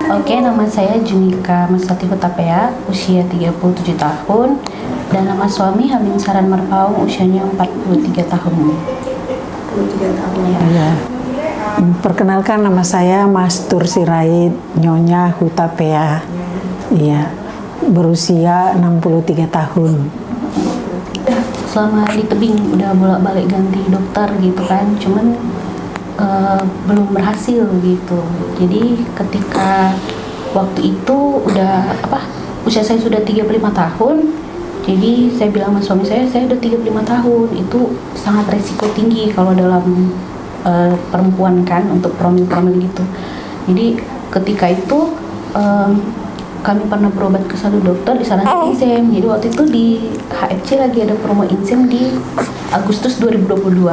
Oke, nama saya Junika Mesati Hutapea, usia 37 tahun, dan nama suami Hamim Saran Marpaung, usianya 43 tahun. 43 tahun ya. Iya. Perkenalkan, nama saya Mas Tur Sirait Nyonya Hutapea. Iya. Berusia 63 tahun. Selama di tebing udah bolak-balik ganti dokter gitu kan, cuman belum berhasil gitu. Jadi ketika waktu itu usia saya sudah 35 tahun. Jadi saya bilang sama suami saya udah 35 tahun, itu sangat resiko tinggi kalau dalam perempuan kan, untuk promil-promil gitu. Jadi ketika itu kami pernah berobat ke satu dokter, disarankan insem. Jadi waktu itu di HFC lagi ada promo insem di Agustus 2022.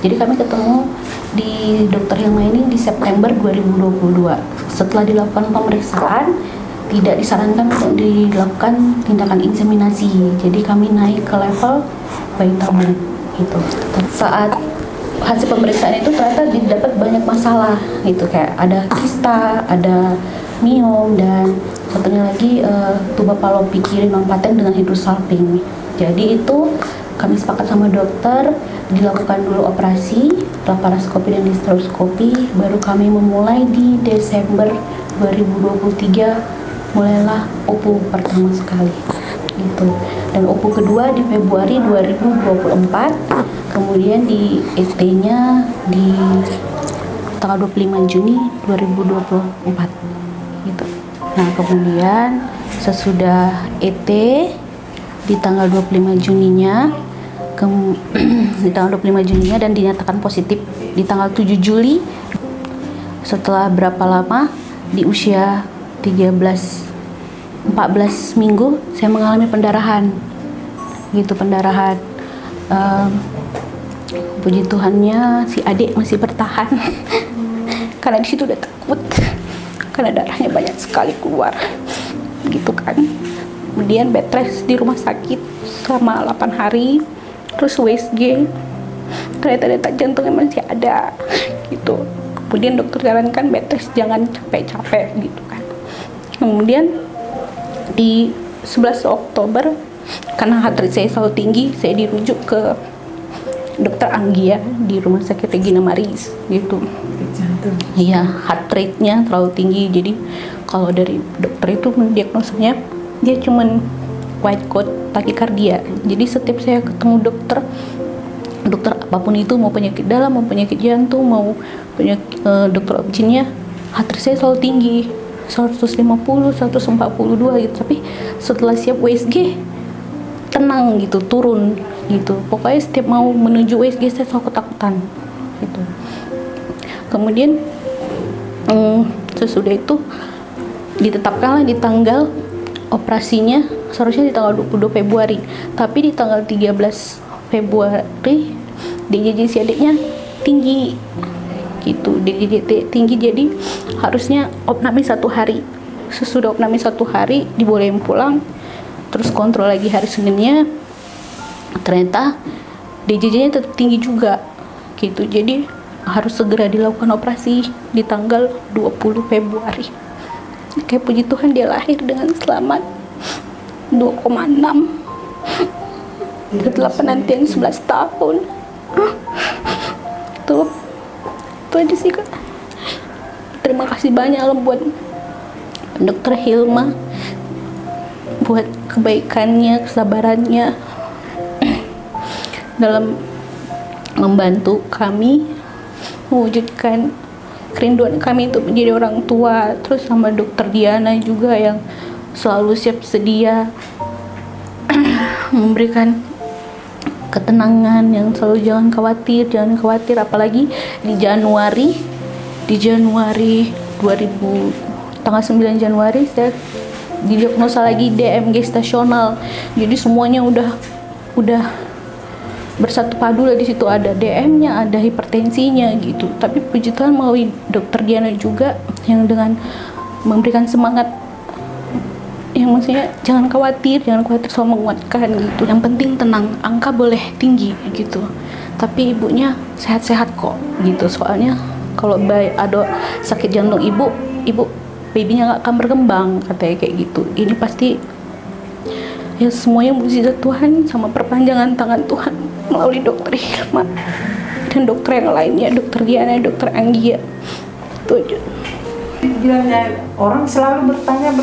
Jadi kami ketemu di dokter Hilma ini di September 2022. Setelah dilakukan pemeriksaan, tidak disarankan untuk dilakukan tindakan inseminasi. Jadi kami naik ke level bayi tabung gitu. Saat hasil pemeriksaan itu ternyata didapat banyak masalah gitu, kayak ada kista, ada miom, dan satunya lagi tuba fallopi kiri non paten dengan hidrosalping. Jadi itu kami sepakat sama dokter, dilakukan dulu operasi laparoskopi dan hysteroscopy, baru kami memulai di Desember 2023 mulailah OPU pertama sekali gitu. Dan OPU kedua di Februari 2024, kemudian di ET-nya di tanggal 25 Juni 2024 gitu. Nah, kemudian sesudah ET di tanggal 25 Juninya di tanggal 25 Juninya dan dinyatakan positif di tanggal 7 Juli. Setelah berapa lama, di usia 14 minggu saya mengalami pendarahan gitu, puji Tuhannya si adik masih bertahan karena di situ udah takut karena darahnya banyak sekali keluar gitu kan. Kemudian bed rest di rumah sakit selama 8 hari, terus USG, ternyata detak jantungnya masih ada gitu. Kemudian dokter sarankan bed rest, jangan capek-capek gitu kan. Kemudian di 11 Oktober karena heart rate saya selalu tinggi, saya dirujuk ke dokter Anggia di Rumah Sakit Regina Maris gitu. Iya, heart rate-nya terlalu tinggi. Jadi kalau dari dokter itu mendiagnosanya dia cuman white coat takikardia. Jadi setiap saya ketemu dokter apapun itu, mau penyakit dalam, mau penyakit jantung, mau penyakit dokter objinnya, heart rate saya selalu tinggi, 150, 142 gitu. Tapi setelah siap USG tenang gitu, turun gitu. Pokoknya setiap mau menuju USG saya selalu ketakutan gitu. Kemudian sesudah itu ditetapkanlah di tanggal operasinya, seharusnya di tanggal 22 Februari, tapi di tanggal 13 Februari DJJ si adiknya tinggi gitu, DJJ tinggi, jadi harusnya opname 1 hari. Sesudah opname 1 hari dibolehin pulang, terus kontrol lagi hari Seninnya, ternyata DJJ-nya tetap tinggi juga gitu. Jadi harus segera dilakukan operasi di tanggal 20 Februari. Kayak puji Tuhan dia lahir dengan selamat 2,6. Setelah penantian 11 tahun. Itu aja sih Kak. Terima kasih banyak loh buat Dokter Hilma, buat kebaikannya, kesabarannya dalam membantu kami mewujudkan kerinduan kami untuk menjadi orang tua. Terus sama Dokter Diana juga yang selalu siap sedia memberikan ketenangan, yang selalu jangan khawatir, apalagi di Januari 2000 tanggal 9 Januari saya didiagnosa lagi DM gestasional. Jadi semuanya udah bersatu padu lah. Di situ ada DM-nya, ada hipertensinya gitu. Tapi puji Tuhan melalui Dokter Diana juga yang dengan memberikan semangat, yang maksudnya jangan khawatir, selalu menguatkan gitu. Yang penting tenang, angka boleh tinggi gitu, tapi ibunya sehat-sehat kok gitu. Soalnya kalau ada sakit jantung ibu babynya nggak akan berkembang, katanya kayak gitu. Ini pasti ya semuanya mukjizat Tuhan sama perpanjangan tangan Tuhan melalui dokter Hilma dan dokter yang lainnya, dokter Diana, dokter Anggia. Itu aja. Bilangnya orang selalu bertanya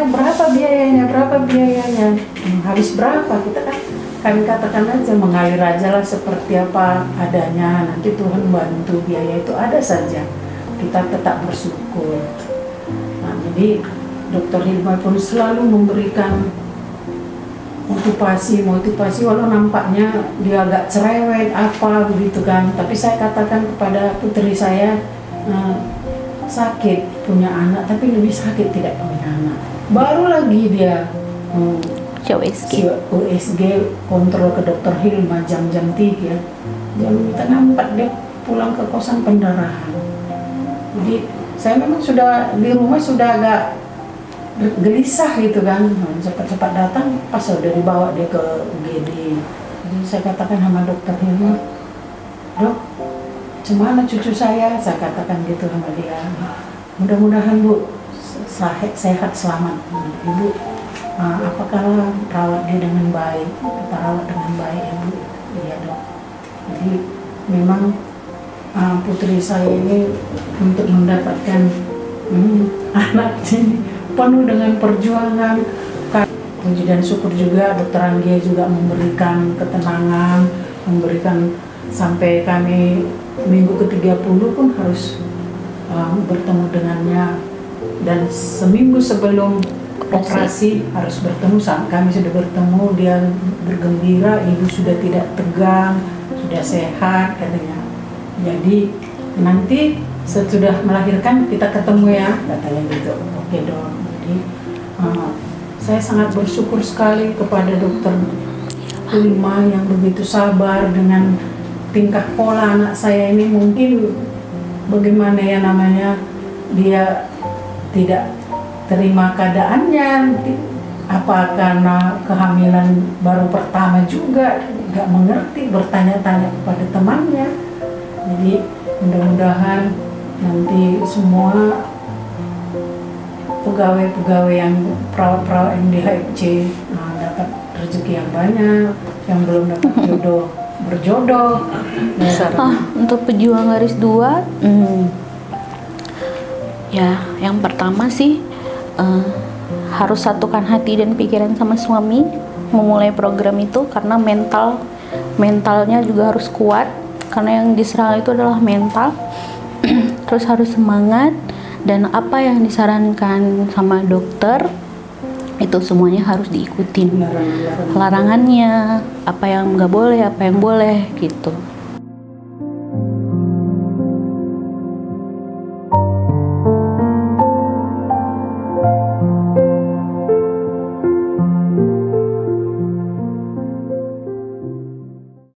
berapa biayanya, habis berapa, kita kan kami katakan aja mengalir aja lah seperti apa adanya, nanti Tuhan bantu, biaya itu ada saja, kita tetap bersyukur. Nah, jadi dokter Hilma pun selalu memberikan motivasi walau nampaknya dia agak cerewet apa begitu kan, tapi saya katakan kepada putri saya, sakit punya anak tapi lebih sakit tidak punya anak. Baru lagi dia USG kontrol ke dokter Hilma jam-3 jam 4 dia pulang ke kosan pendarahan. Jadi saya memang sudah di rumah sudah agak gelisah gitu kan, cepat-cepat datang pas udah dibawa dia ke UGD. Jadi saya katakan sama dokter Hilma, dok, cemana cucu saya katakan gitu sama dia. Mudah-mudahan Bu sehat selamat. Ibu, apakah rawat dia dengan baik? Kita rawat dengan baik ya Bu. Iya dok. Jadi memang putri saya ini untuk mendapatkan anak ini penuh dengan perjuangan. Puji dan syukur juga dokter Anggia juga memberikan ketenangan, memberikan sampai kami minggu ke-30 pun harus bertemu dengannya, dan seminggu sebelum operasi harus bertemu. Saat kami sudah bertemu dia bergembira, ibu sudah tidak tegang, sudah sehat katanya. Jadi nanti sesudah melahirkan kita ketemu ya, katanya gitu. Oke dok. Jadi saya sangat bersyukur sekali kepada dokter Hilma yang begitu sabar dengan tingkah pola anak saya ini. Mungkin bagaimana ya namanya, dia tidak terima keadaannya, apa karena kehamilan baru pertama juga, nggak mengerti, bertanya-tanya kepada temannya. Jadi mudah-mudahan nanti semua pegawai-pegawai yang perawat-perawat yang di HFC dapat rezeki yang banyak, yang belum dapat jodoh berjodoh. Untuk pejuang garis 2, ya yang pertama sih harus satukan hati dan pikiran sama suami memulai program itu, karena mentalnya juga harus kuat, karena yang diserang itu adalah mental. Terus harus semangat, dan apa yang disarankan sama dokter itu semuanya harus diikutin. Larangannya, apa yang nggak boleh, apa yang boleh gitu.